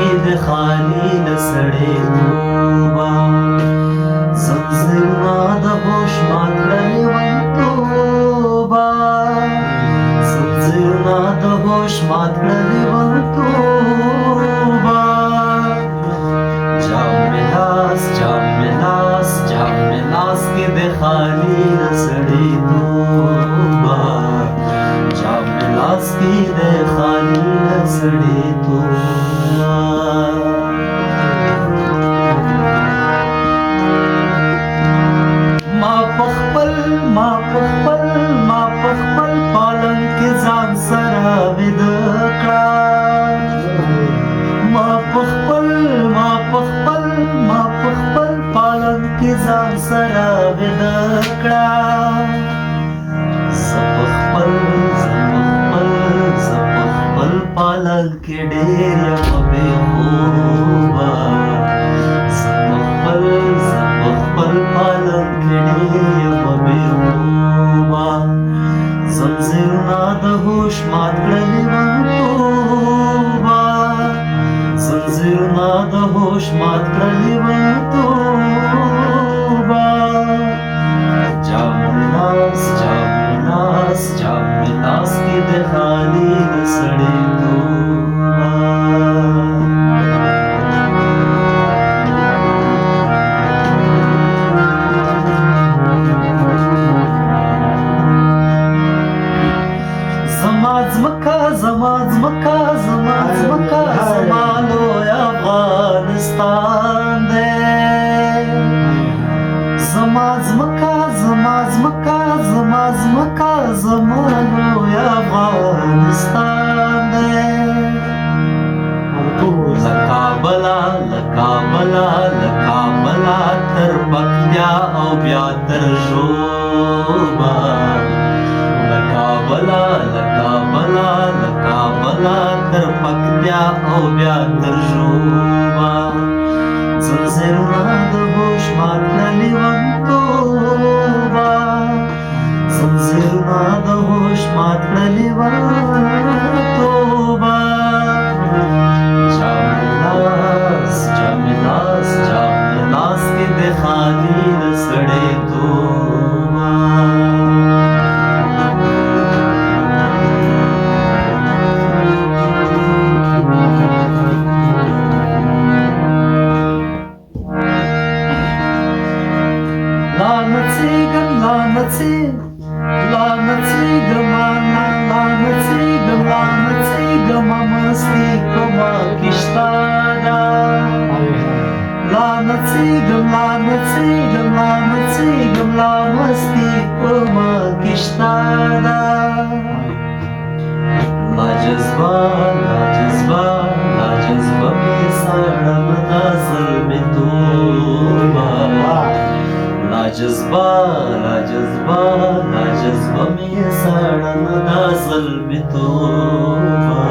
کې د خالي له سړېتوبه زنځیرونه د هوش مات کړلې ونتوبه زنځیرونه د هوش مات کړلې ونتوبه جام مې لاس کې د خالي له سړېتوبه جام مې لاس کې د خالي له سړېتوبه ما په خپل پالن کې ځان سره ویده کړه ما په خپل پالن کې ځان سره ویده کړه زه په خپل پالن کې ډېر یم بې خوبه زه په خپل پالن کې ډېر یم بې خوبه زنځیرونه د هوش مات کړلې ونتوبه زنځیرونه د هوش مات کړلې ونتوبه جام مې لاس کې د خالي له سړېتوبه زما لوی افغانستان دی زما لوی افغانستان دی له کابله تر پکتیا او بیا تر ژوبه له کابله تر پکتیا او بیا تر ژوبه زنځیرونه د هوش مات کړلې ونتوبه زنځیرونه د هوش مات کړلې ونتوبه جام مې لاس کې د خالي له سړېتوبه لعنتېږم مستي کومه کشته ده لعنتېږم لا مستي کومه کشته ده لا جذبه مې سړم دا زلمېتوبه لا جذبه مې سړم دا زلمېتوبه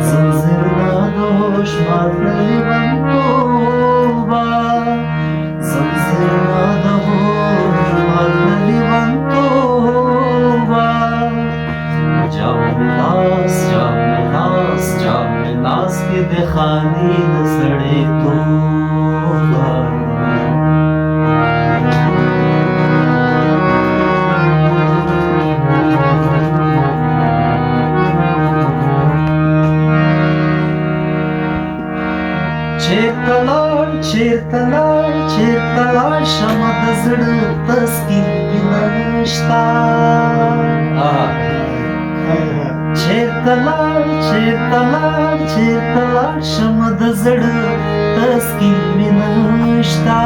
زنځیرونه د هوش مات کړلې ونتوبه زنځیرونه د هوش مات کړلې ونتوبه جام مې لاس کې د خالي له سړېتوبه چېرته لاړ شمه د زړه تسکین مې نشته چېرته لاړ شمه د زړه تسکین مې نشته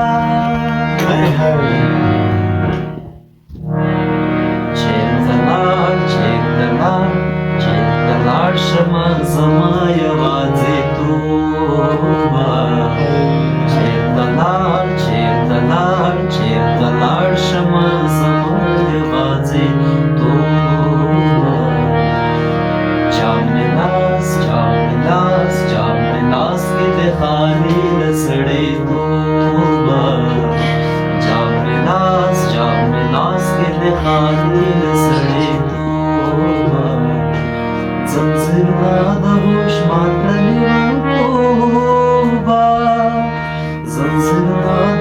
چېرته لاړ شمه زما یوازېتوبه چېرته لاړ شمه زما یوازېتوبه جام مې لاس کې د خالي له سړېتوبه جام مې لاس کې د خالي له سړېتوبه زنځیرونه د هوش مات کړلې ونتوبه زنځیر نه